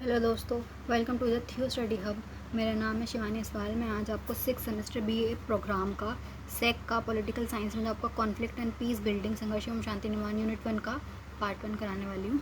Hello दोस्तों, welcome to the थियो study hub. मेरा नाम है शिवानी असवाल। मैं आज आपको 6 सेमेस्टर बीए प्रोग्राम का सेक का पॉलिटिकल साइंस में आपका कॉन्फ्लिक्ट एंड पीस बिल्डिंग संघर्ष एवं शांति निर्माण यूनिट 1 का पार्ट 1 कराने वाली हूँ।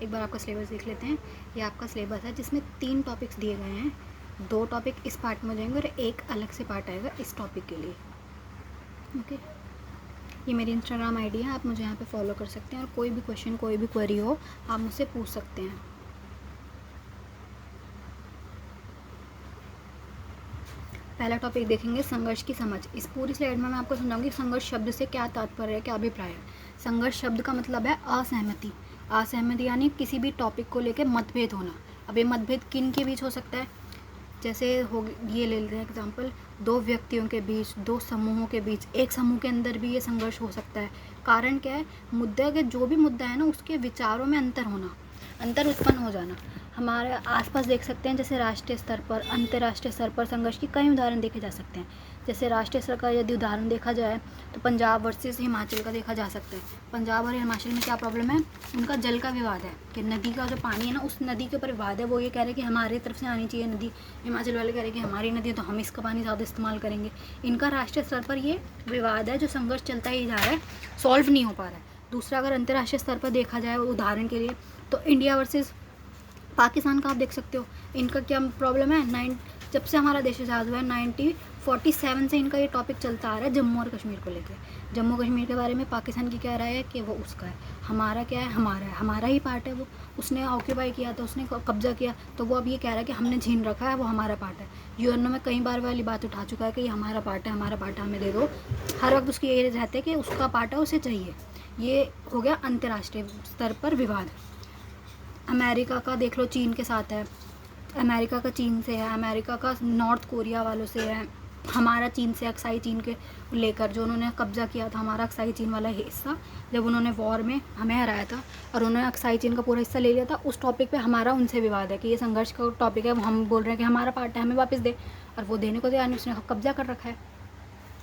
एक बार आपका सिलेबस देख लेते हैं। ये आपका सिलेबस है जिसमें 3 टॉपिक्स दिए गए हैं। 2 टॉपिक इस पार्ट में हो जाएंगे और एक अलग से पार्ट आएगा इस टॉपिक के लिए। ओके, ये मेरी इंस्टाग्राम आईडी है, आप मुझे यहाँ पे फॉलो कर सकते हैं और कोई भी क्वेश्चन कोई भी क्वेरी हो आप मुझसे पूछ सकते हैं। पहला टॉपिक देखेंगे संघर्ष की समझ। इस पूरी स्लाइड में मैं आपको समझाऊंगी संघर्ष शब्द से क्या तात्पर्य है, क्या अभिप्राय है। संघर्ष शब्द का मतलब है असहमति। असहमति यानी किसी भी टॉपिक को लेकर मतभेद होना। अब ये मतभेद किन के बीच हो सकता है, जैसे हो ये ले लेते हैं एग्जाम्पल, 2 व्यक्तियों के बीच, 2 समूहों के बीच, एक समूह के अंदर भी ये संघर्ष हो सकता है। कारण क्या है, मुद्दा के जो भी मुद्दा है ना उसके विचारों में अंतर होना, अंतर उत्पन्न हो जाना। हमारे आसपास देख सकते हैं जैसे राष्ट्रीय स्तर पर, अंतर्राष्ट्रीय स्तर पर संघर्ष की कई उदाहरण देखे जा सकते हैं। जैसे राष्ट्रीय स्तर का यदि उदाहरण देखा जाए तो पंजाब वर्सेस हिमाचल का देखा जा सकता है। पंजाब और हिमाचल में क्या प्रॉब्लम है, उनका जल का विवाद है कि नदी का जो पानी है ना उस नदी के ऊपर विवाद है। वो ये कह रहे हैं कि हमारी तरफ से आनी चाहिए नदी, हिमाचल वाले कह रहे हैं कि हमारी नदी है तो हम इसका पानी ज़्यादा इस्तेमाल करेंगे। इनका राष्ट्रीय स्तर पर ये विवाद है जो संघर्ष चलता ही जा रहा है, सॉल्व नहीं हो पा रहा है। दूसरा, अगर अंतर्राष्ट्रीय स्तर पर देखा जाए उदाहरण के लिए तो इंडिया वर्सेस पाकिस्तान का आप देख सकते हो। इनका क्या प्रॉब्लम है, जब से हमारा देश आज़ाद हुआ है 1947 से इनका ये टॉपिक चलता आ रहा है जम्मू और कश्मीर को लेकर। जम्मू कश्मीर के बारे में पाकिस्तान की क्या राय है कि वो उसका है, हमारा क्या है, हमारा है, हमारा ही पार्ट है। वो उसने ऑक्यूपाई किया था, उसने कब्जा किया, तो वो अब ये कह रहा है कि हमने छीन रखा है, वो हमारा पार्ट है। यूएनओ में कई बार वाली बात उठा चुका है कि ये हमारा पार्ट है, हमारा पार्ट है, हमें दे दो। हर वक्त उसकी यही रहते हैं कि उसका पार्ट है, उसे चाहिए। ये हो गया अंतर्राष्ट्रीय स्तर पर विवाद। अमेरिका का देख लो, चीन के साथ है, अमेरिका का चीन से है, अमेरिका का नॉर्थ कोरिया वालों से है, हमारा चीन से, अक्साई चीन के लेकर जो उन्होंने कब्जा किया था हमारा अक्साई चीन वाला हिस्सा, जब उन्होंने वॉर में हमें हराया था और उन्होंने अक्साई चीन का पूरा हिस्सा ले लिया था, उस टॉपिक पे हमारा उनसे विवाद है कि ये संघर्ष का टॉपिक है। वो हम बोल रहे हैं कि हमारा पार्ट है, हमें वापस दे, और वो देने को तैयार नहीं, उसने कब्जा कर रखा है।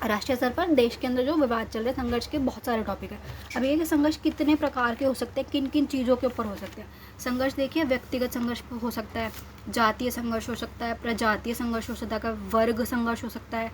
राष्ट्रीय स्तर पर देश के अंदर जो विवाद चल रहे हैं संघर्ष के बहुत सारे टॉपिक है। अब ये कि संघर्ष कितने प्रकार के हो सकते हैं, किन किन चीज़ों के ऊपर हो सकते हैं संघर्ष। देखिए, व्यक्तिगत संघर्ष हो सकता है, जातीय संघर्ष हो सकता है, प्रजातीय संघर्ष हो सकता है, वर्ग संघर्ष हो सकता है,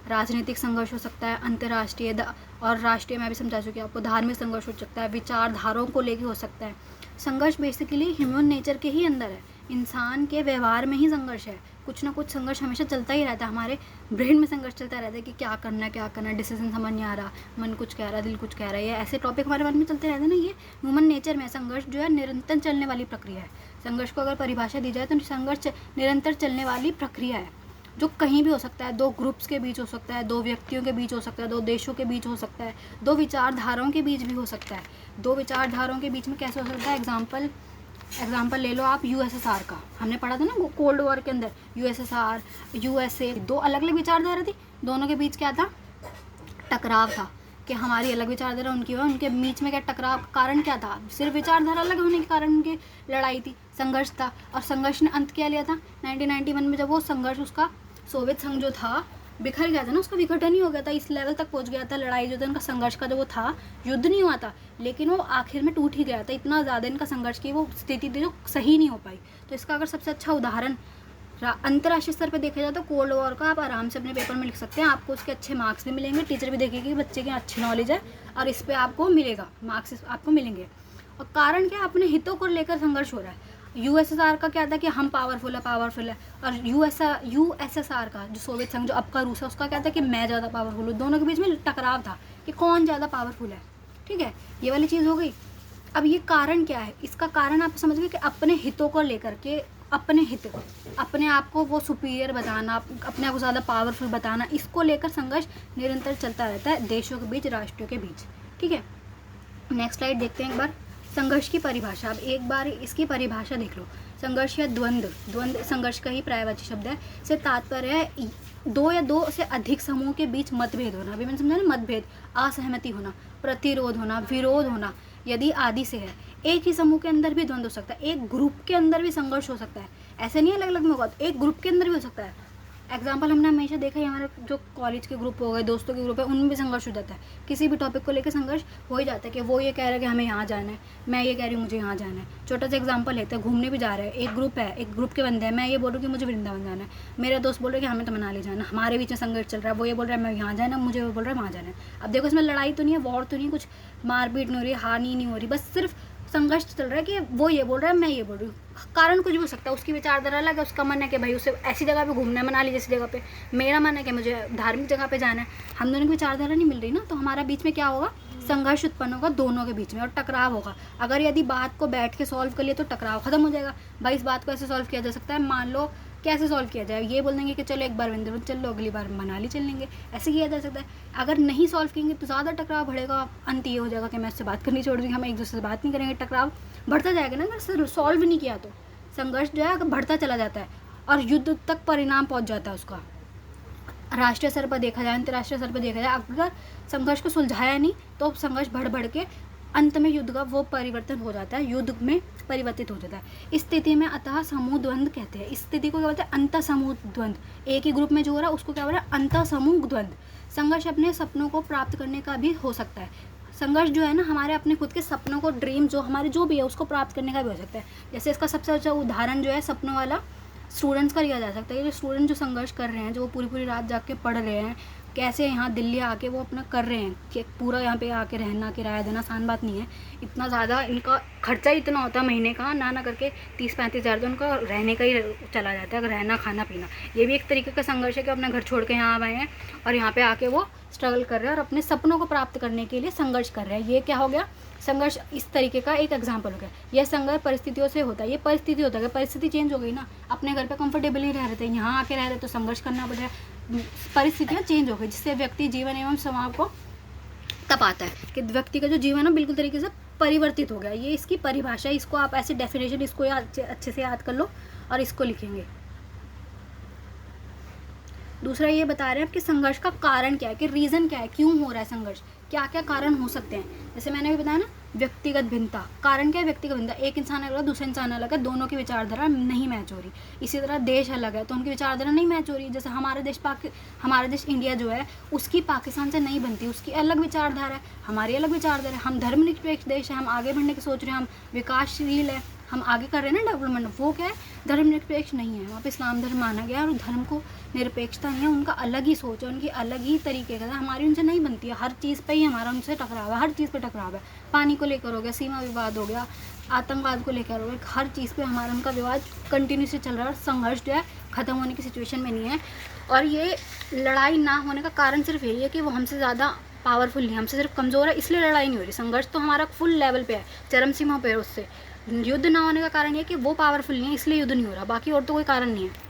राजनीतिक संघर्ष हो सकता है, अंतर्राष्ट्रीय और राष्ट्रीय मैं भी समझा चुकी हूँ आपको, धार्मिक संघर्ष हो सकता है, विचारधाराओं को लेकर हो सकता है। संघर्ष बेसिकली ह्यूमन नेचर के ही अंदर है, इंसान के व्यवहार में ही संघर्ष है। कुछ ना कुछ संघर्ष हमेशा चलता ही रहता है, हमारे ब्रेन में संघर्ष चलता रहता है कि क्या करना है, क्या करना है, डिसीजन समझ नहीं आ रहा, मन कुछ कह रहा है, दिल कुछ कह रहा है। ये ऐसे टॉपिक हमारे मन में चलते रहते हैं ना, ये ह्यूमन नेचर में। संघर्ष जो है निरंतर चलने वाली प्रक्रिया है। संघर्ष को अगर परिभाषा दी जाए तो संघर्ष निरंतर चलने वाली प्रक्रिया है जो कहीं भी हो सकता है। 2 ग्रुप्स के बीच हो सकता है, 2 व्यक्तियों के बीच हो सकता है, 2 देशों के बीच हो सकता है, 2 विचारधाराओं के बीच भी हो सकता है। 2 विचारधाराओं के बीच में कैसे हो सकता है, एग्जाम्पल ले लो आप यूएसएसआर का, हमने पढ़ा था ना कोल्ड वॉर के अंदर, यूएसएसआर, यूएसए, 2 अलग अलग विचारधारा थी, दोनों के बीच क्या था, टकराव था कि हमारी अलग विचारधारा, उनकी हो, उनके बीच में क्या टकराव, कारण क्या था, सिर्फ विचारधारा अलग होने के कारण उनकी लड़ाई थी, संघर्ष था। और संघर्ष ने अंत क्या लिया था 1991 में, जब वो संघर्ष, उसका सोवियत संघ जो था बिखर गया था ना, उसका विघटन ही हो गया था, इस लेवल तक पहुंच गया था। लड़ाई जो था उनका संघर्ष का जो वो था, युद्ध नहीं हुआ था लेकिन वो आखिर में टूट ही गया था। इतना ज़्यादा इनका संघर्ष की वो स्थिति थी जो सही नहीं हो पाई। तो इसका अगर सबसे अच्छा उदाहरण अंतर्राष्ट्रीय स्तर पर देखा जाए तो कोल्ड वॉर का आप आराम से अपने पेपर में लिख सकते हैं, आपको उसके अच्छे मार्क्स भी मिलेंगे, टीचर भी देखेगी बच्चे की अच्छी नॉलेज है और इस पर आपको मिलेगा मार्क्स, आपको मिलेंगे। और कारण क्या, अपने हितों को लेकर संघर्ष हो रहा है। यूएसएसआर का क्या था कि हम पावरफुल है, और यूएसएसआर का जो सोवियत संघ जो अब का रूस है उसका क्या था कि मैं ज़्यादा पावरफुल हूँ। दोनों के बीच में टकराव था कि कौन ज़्यादा पावरफुल है। ठीक है, ये वाली चीज़ हो गई। अब ये कारण क्या है, इसका कारण आप समझ गए कि अपने हितों को लेकर के, अपने हित, अपने आप को वो सुपीरियर बताना, अपने आप को ज़्यादा पावरफुल बताना, इसको लेकर संघर्ष निरंतर चलता रहता है देशों के बीच, राष्ट्रों के बीच। ठीक है, नेक्स्ट स्लाइड देखते हैं एक बार, संघर्ष की परिभाषा। अब एक बार इसकी परिभाषा देख लो। संघर्ष या द्वंद्व संघर्ष का ही पर्यायवाची शब्द है। से तात्पर्य है 2 या 2 से अधिक समूह के बीच मतभेद होना। अभी मैंने समझा ना, मतभेद, असहमति होना, प्रतिरोध होना, विरोध होना, यदि आदि से है। एक ही समूह के अंदर भी द्वंद्व हो सकता है, एक ग्रुप के अंदर भी संघर्ष हो सकता है, ऐसे नहीं अलग अलग में होगा, तो एक ग्रुप के अंदर भी हो सकता है। एग्जाम्पल हमने हमेशा देखा है, हमारे जो कॉलेज के ग्रुप हो गए, दोस्तों के ग्रुप है, उनमें भी संघर्ष हो जाता है। किसी भी टॉपिक को लेकर संघर्ष हो ही जाता है कि वो ये कह रहा है कि हमें यहाँ जाना है, मैं ये कह रही हूँ मुझे यहाँ जाना है। छोटा सा एग्जाम्पल लेते हैं, घूमने भी जा रहे हैं, एक ग्रुप है, एक ग्रुप के बंदे हैं, मैं ये बोल रही हूँ कि मुझे वृंदावन जाना है, मेरा दोस्त बोल रहा है कि हमें तो मनाली जाना है, हमारे बीच में संघर्ष चल रहा है। वो ये बोल रहा है मैं यहाँ जाना, मुझे वो बोल रहा है वहाँ जाना है। अब देखो इसमें लड़ाई तो नहीं है, वॉर तो नहीं, कुछ मारपीट नहीं हो रही, हानि नहीं हो रही, बस सिर्फ संघर्ष चल रहा है कि वो ये बोल रहा है, मैं ये बोल रही हूँ। कारण कुछ भी हो सकता है, उसकी विचारधारा अलग है, उसका मन है कि भाई उसे ऐसी जगह पे घूमना है, मनाली जैसी जगह पे, मेरा मन है कि मुझे धार्मिक जगह पे जाना है। हम दोनों की विचारधारा नहीं मिल रही ना, तो हमारा बीच में क्या होगा, संघर्ष उत्पन्न होगा दोनों के बीच में, और टकराव होगा। अगर यदि बात को बैठ के सॉल्व कर लिए तो टकराव खत्म हो जाएगा। भाई इस बात को ऐसे सॉल्व किया जा सकता है, मान लो कैसे सॉल्व किया जाए, ये बोल देंगे कि चलो एक बार वृंदावन चल लो, अगली बार मनाली चल लेंगे, ऐसे किया जा सकता है। अगर नहीं सॉल्व करेंगे तो ज़्यादा टकराव बढ़ेगा, अंत ये हो जाएगा कि मैं उससे बात करनी छोड़ दूँगी, हम एक दूसरे से बात नहीं करेंगे, टकराव बढ़ता जाएगा ना। अगर सॉल्व नहीं किया तो संघर्ष जो है बढ़ता चला जाता है और युद्ध तक परिणाम पहुंच जाता है उसका। राष्ट्रीय स्तर पर देखा जाए, अंतर्राष्ट्रीय स्तर पर देखा जाए, अगर संघर्ष को सुलझाया नहीं तो संघर्ष बढ़ बढ़ के अंत में युद्ध का वो परिवर्तन हो जाता है, युद्ध में परिवर्तित हो जाता है। इस स्थिति में अतः समूह द्वंद्व कहते हैं। इस स्थिति को क्या बोलते हैं, अंत समूह द्वंद्व। एक ही ग्रुप में जो हो रहा है उसको क्या बोल रहा है, अंत समूह द्वंद्व। संघर्ष अपने सपनों को प्राप्त करने का भी हो सकता है। संघर्ष जो है ना, हमारे अपने खुद के सपनों को, ड्रीम जो हमारे जो भी है उसको प्राप्त करने का भी हो सकता है। जैसे इसका सबसे अच्छा उदाहरण जो है सपनों वाला स्टूडेंट्स का लिया जा सकता है। ये जो स्टूडेंट जो संघर्ष कर रहे हैं, जो पूरी पूरी रात जाग के पढ़ रहे हैं, कैसे यहाँ दिल्ली आके वो अपना कर रहे हैं कि पूरा यहाँ पे आके रहना, किराया देना आसान बात नहीं है। इतना ज़्यादा इनका खर्चा इतना होता है महीने का, ना करके 30-35 हज़ार तो उनका रहने का ही चला जाता है, अगर रहना खाना पीना। ये भी एक तरीके का संघर्ष है कि अपना घर छोड़ के यहाँ आए हैं और यहाँ पे आके वो स्ट्रगल कर रहे हैं और अपने सपनों को प्राप्त करने के लिए संघर्ष कर रहे हैं। ये क्या हो गया, संघर्ष इस तरीके का एक एग्जाम्पल हो गया। यह संघर्ष परिस्थितियों से होता है। ये परिस्थिति होता है, परिस्थिति चेंज हो गई ना, अपने घर पे कंफर्टेबली रह रहे थे, यहाँ आके रह रहे तो संघर्ष करना पड़ रहा है। परिस्थितियाँ चेंज हो गई जिससे व्यक्ति जीवन एवं समाज को तब आता है कि व्यक्ति का जो जीवन है बिल्कुल तरीके से परिवर्तित हो गया। ये इसकी परिभाषा, इसको आप ऐसे डेफिनेशन इसको अच्छे से याद कर लो और इसको लिखेंगे। दूसरा ये बता रहे हैं कि संघर्ष का कारण क्या है, कि रीज़न क्या है, क्यों हो रहा है संघर्ष, क्या क्या कारण हो सकते हैं। जैसे मैंने भी बताया ना, व्यक्तिगत भिन्नता, कारण क्या है, व्यक्तिगत भिन्नता, एक इंसान अलग है, दूसरा इंसान अलग है, दोनों की विचारधारा नहीं मैच हो रही। इसी तरह देश अलग है तो उनकी विचारधारा नहीं मैच हो रही। जैसे हमारा देश इंडिया जो है उसकी पाकिस्तान से नहीं बनती, उसकी अलग विचारधारा है, हमारी अलग विचारधारा है। हम धर्मनिरपेक्ष देश है, हम आगे बढ़ने की सोच रहे हैं, हम विकासशील है, हम आगे कर रहे हैं ना डेवलपमेंट। वो क्या है, धर्मनिरपेक्ष नहीं है, वहाँ पे इस्लाम धर्म माना गया और धर्म को निरपेक्षता नहीं है, उनका अलग ही सोच है, उनकी अलग ही तरीके का है, हमारी उनसे नहीं बनती है। हर चीज़ पे ही हमारा उनसे टकराव है, हर चीज़ पे टकराव है। पानी को लेकर हो गया, सीमा विवाद हो गया, आतंकवाद को लेकर हो गया, हर चीज़ पे हमारा उनका विवाद कंटिन्यूसली चल रहा है और संघर्ष जो है ख़त्म होने की सिचुएशन में नहीं है। और ये लड़ाई ना होने का कारण सिर्फ यही है कि वो हमसे ज़्यादा पावरफुल नहीं, हमसे सिर्फ कमज़ोर है, इसलिए लड़ाई नहीं हो रही। संघर्ष तो हमारा फुल लेवल पे है, चरम सीमा पे है। उससे युद्ध ना होने का कारण ये कि वो पावरफुल नहीं है, इसलिए युद्ध नहीं हो रहा, बाकी और तो कोई कारण नहीं है।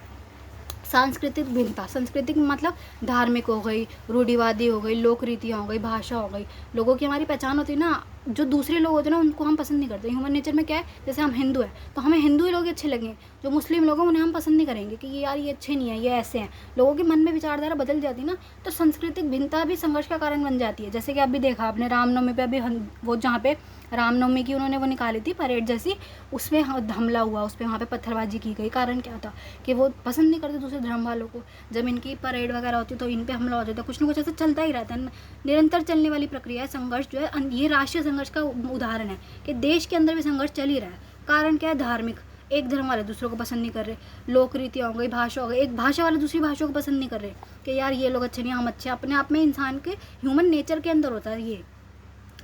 सांस्कृतिक भिन्नता, सांस्कृतिक मतलब धार्मिक हो गई, रूढ़िवादी हो गई, लोक रीतियाँ हो गई, भाषा हो गई। लोगों की हमारी पहचान होती है ना, जो दूसरे लोग होते हैं ना उनको हम पसंद नहीं करते। ह्यूमन नेचर में क्या है, जैसे हम हिंदू हैं तो हमें हिंदू ही लोग अच्छे लगें, जो मुस्लिम लोग हैं उन्हें हम पसंद नहीं करेंगे कि ये यार ये अच्छे नहीं है, ये ऐसे हैं। लोगों के मन में विचारधारा बदल जाती है ना, तो सांस्कृतिक भिन्नता भी संघर्ष का कारण बन जाती है। जैसे कि अभी देखा आपने रामनवमी पे, अभी वो जहाँ पे रामनवमी की उन्होंने वो निकाली थी परेड जैसी, उसमें हमला हुआ, उस पर वहाँ पे पत्थरबाजी की गई। कारण क्या था कि वो पसंद नहीं करते दूसरे धर्म वालों को। जब इनकी परेड वगैरह होती है तो इन पे हमला हो जाता है, कुछ ना कुछ ऐसा चलता ही रहता है, निरंतर चलने वाली प्रक्रिया है। संघर्ष जो है ये राष्ट्रीय संघर्ष का उदाहरण है कि देश के अंदर भी संघर्ष चल ही रहा है। कारण क्या है, धार्मिक, एक धर्म वाले दूसरों को पसंद नहीं कर रहे, लोक रीतियाँ हो गई, भाषा हो गई, एक भाषा वाले दूसरी भाषा को पसंद नहीं कर रहे कि यार ये लोग अच्छे नहीं, हम अच्छे। अपने आप में इंसान के ह्यूमन नेचर के अंदर होता है ये।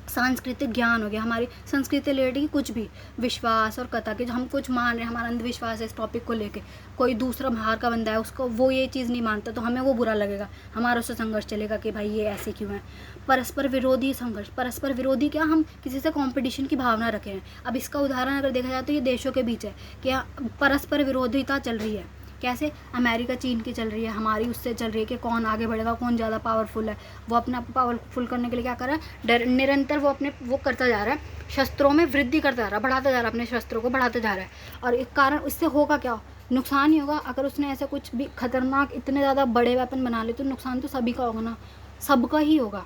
सांस्कृतिक ज्ञान हो गया, हमारी संस्कृति रिलेटेड की कुछ भी विश्वास और कथा के जो हम कुछ मान रहे हैं, हमारा अंधविश्वास है इस टॉपिक को लेके, कोई दूसरा बाहर का बंदा है उसको वो ये चीज़ नहीं मानता तो हमें वो बुरा लगेगा, हमारा उससे संघर्ष चलेगा कि भाई ये ऐसे क्यों है। परस्पर विरोधी संघर्ष, परस्पर विरोधी क्या, हम किसी से कॉम्पिटिशन की भावना रखे हैं। अब इसका उदाहरण अगर देखा जाए तो ये देशों के बीच है कि परस्पर विरोधिता चल रही है। कैसे, अमेरिका चीन की चल रही है, हमारी उससे चल रही है कि कौन आगे बढ़ेगा, कौन ज़्यादा पावरफुल है। वो अपने आप को पावरफुल करने के लिए क्या कर रहा है, निरंतर वो करता जा रहा है, शस्त्रों में वृद्धि करता जा रहा है, बढ़ाता जा रहा है, अपने शस्त्रों को बढ़ाता जा रहा है। और एक कारण इससे होगा क्या, नुकसान ही होगा। अगर उसने ऐसा कुछ भी खतरनाक इतने ज़्यादा बड़े वेपन बना ले तो नुकसान तो सभी का होगा ना, सबका ही होगा।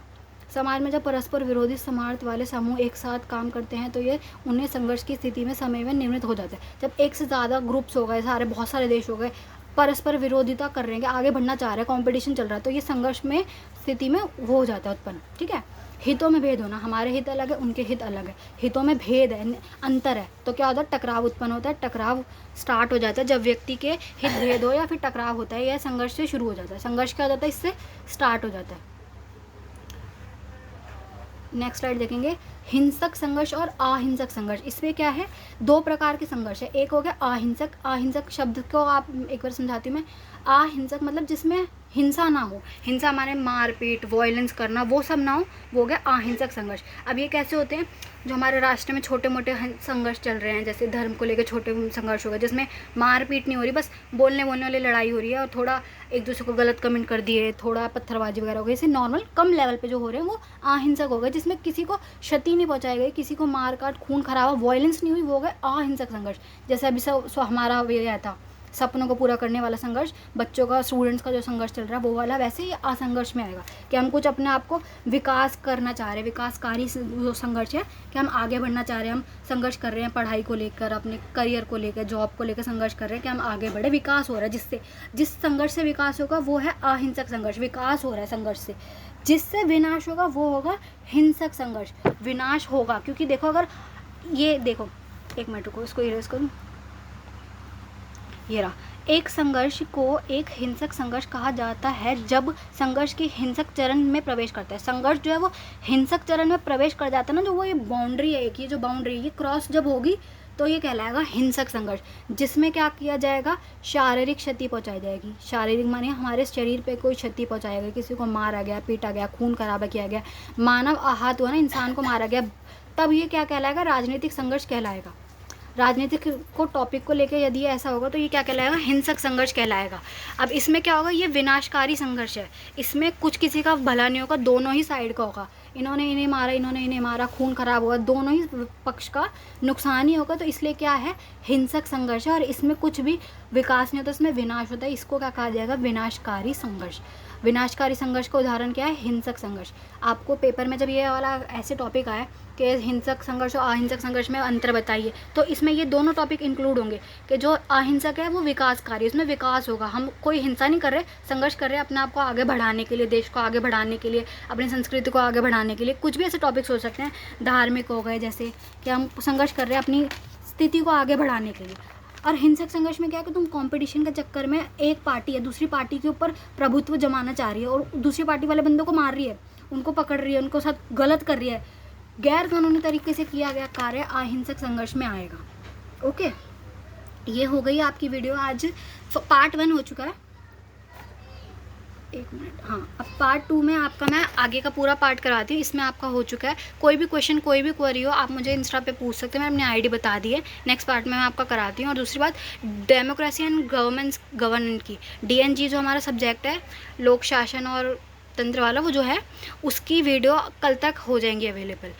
समाज में जब परस्पर विरोधी समार्थ वाले समूह एक साथ काम करते हैं तो ये उन्हें संघर्ष की स्थिति में समय में निर्मित हो जाता है। जब एक से ज़्यादा ग्रुप्स हो गए, बहुत सारे देश हो गए, परस्पर विरोधिता कर रहे हैं कि आगे बढ़ना चाह रहे हैं, कंपटीशन चल रहा है, तो ये संघर्ष में स्थिति में वो हो जाता है उत्पन्न। ठीक है, हितों में भेद होना, हमारे हित अलग है, उनके हित अलग है, हितों में भेद है, अंतर है, तो क्या होता है, टकराव उत्पन्न होता है, टकराव स्टार्ट हो जाता है जब व्यक्ति के हित भेद हो या फिर टकराव होता है, यह संघर्ष से शुरू हो जाता है। संघर्ष क्या हो जाता है, इससे स्टार्ट हो जाता है। नेक्स्ट स्लाइड देखेंगे, हिंसक संघर्ष और अहिंसक संघर्ष। इसमें क्या है, दो प्रकार के संघर्ष है। एक हो गया अहिंसक, अहिंसक शब्द को आप एक बार समझाती हूँ मैं। अहिंसक मतलब जिसमें हिंसा ना हो, हिंसा माने मारपीट, वायलेंस करना, वो सब ना हो, वो हो गया अहिंसक संघर्ष। अब ये कैसे होते हैं, जो हमारे राष्ट्र में छोटे मोटे संघर्ष चल रहे हैं, जैसे धर्म को लेकर छोटे संघर्ष हो गए, जिसमें मारपीट नहीं हो रही, बस बोलने वाली लड़ाई हो रही है और थोड़ा एक दूसरे को गलत कमेंट कर दिए, थोड़ा पत्थरबाजी वगैरह हो गई, इसे नॉर्मल कम लेवल पे जो हो रहे हैं वो अहिंसक हो गए, जिसमें किसी को क्षति नहीं पहुंचाई गई, किसी को मार काट खून खराबा वायलेंस नहीं हुई, वो हो गए अहिंसक संघर्ष। जैसे अभी हमारा ये आया था सपनों को पूरा करने वाला संघर्ष, बच्चों का, स्टूडेंट्स का जो संघर्ष चल रहा है वो वाला, वैसे ही असंघर्ष में आएगा कि हम कुछ अपने आप को विकास करना चाह रहे हैं, विकासकारी जो संघर्ष है कि हम आगे बढ़ना चाह रहे हैं, हम संघर्ष कर रहे हैं पढ़ाई को लेकर, अपने करियर को लेकर, जॉब को लेकर संघर्ष कर रहे हैं कि हम आगे बढ़े, विकास हो रहा है, जिससे जिस संघर्ष से विकास होगा वो है अहिंसक संघर्ष, विकास हो रहा है संघर्ष से। जिससे विनाश होगा वो होगा हिंसक संघर्ष, विनाश होगा, क्योंकि देखो अगर ये देखो, एक मिनट को इसको इरेज करूँ, ये रहा, एक संघर्ष को एक हिंसक संघर्ष कहा जाता है जब संघर्ष के हिंसक चरण में प्रवेश करता है। संघर्ष जो है वो हिंसक चरण में प्रवेश कर जाता है ना, जो वो ये बाउंड्री है, एक ये जो बाउंड्री ये क्रॉस जब होगी तो ये कहलाएगा हिंसक संघर्ष, जिसमें क्या किया जाएगा, शारीरिक क्षति पहुंचाई जाएगी। शारीरिक माने हमारे शरीर पे कोई क्षति पहुंचाया गया, किसी को मारा गया, पीटा गया, खून खराबा किया गया, मानव आहत हुआ ना, इंसान को मारा गया, तब ये क्या कहलाएगा, राजनीतिक संघर्ष कहलाएगा। राजनीतिक को टॉपिक को लेकर यदि ऐसा होगा तो ये क्या कहलाएगा, हिंसक संघर्ष कहलाएगा। अब इसमें क्या होगा, ये विनाशकारी संघर्ष है, इसमें कुछ किसी का भला नहीं होगा, दोनों ही साइड का होगा, इन्होंने इन्हें मारा, इन्होंने इन्हें मारा, खून खराब हुआ, दोनों ही पक्ष का नुकसान ही होगा, तो इसलिए क्या है, हिंसक संघर्ष है और इसमें कुछ भी विकास नहीं होता, इसमें विनाश होता है, इसको क्या कहा जाएगा, विनाशकारी संघर्ष। विनाशकारी संघर्ष का उदाहरण क्या है, हिंसक संघर्ष। आपको पेपर में जब ये वाला ऐसे टॉपिक आया कि हिंसक संघर्ष और अहिंसक संघर्ष में अंतर बताइए, तो इसमें ये दोनों टॉपिक इंक्लूड होंगे कि जो अहिंसक है वो विकासकारी, उसमें विकास होगा, हम कोई हिंसा नहीं कर रहे, संघर्ष कर रहे हैं अपने आप को आगे बढ़ाने के लिए, देश को आगे बढ़ाने के लिए, अपनी संस्कृति को आगे बढ़ाने के लिए, कुछ भी ऐसे टॉपिक्स हो सकते हैं, धार्मिक हो गए, जैसे कि हम संघर्ष कर रहे हैं अपनी स्थिति को आगे बढ़ाने के लिए। और हिंसक संघर्ष में क्या है कि तुम कंपटीशन के चक्कर में एक पार्टी है दूसरी पार्टी के ऊपर प्रभुत्व जमाना चाह रही है और दूसरी पार्टी वाले बंदों को मार रही है, उनको पकड़ रही है, उनको साथ गलत कर रही है, गैर कानूनी तरीके से किया गया कार्य अहिंसक संघर्ष में आएगा। ओके, ये हो गई आपकी वीडियो, आज पार्ट 1 हो चुका है, एक मिनट, हाँ, अब पार्ट 2 में आपका मैं आगे का पूरा पार्ट कराती हूँ, इसमें आपका हो चुका है। कोई भी क्वेश्चन, कोई भी क्वेरी हो, आप मुझे इंस्टा पे पूछ सकते हैं, मैंने अपनी आईडी बता दी है, नेक्स्ट पार्ट में मैं आपका कराती हूँ। और दूसरी बात, डेमोक्रेसी एंड गवर्नेंस की DNG जो हमारा सब्जेक्ट है, लोक शासन और तंत्र वाला, वो जो है उसकी वीडियो कल तक हो जाएंगी अवेलेबल।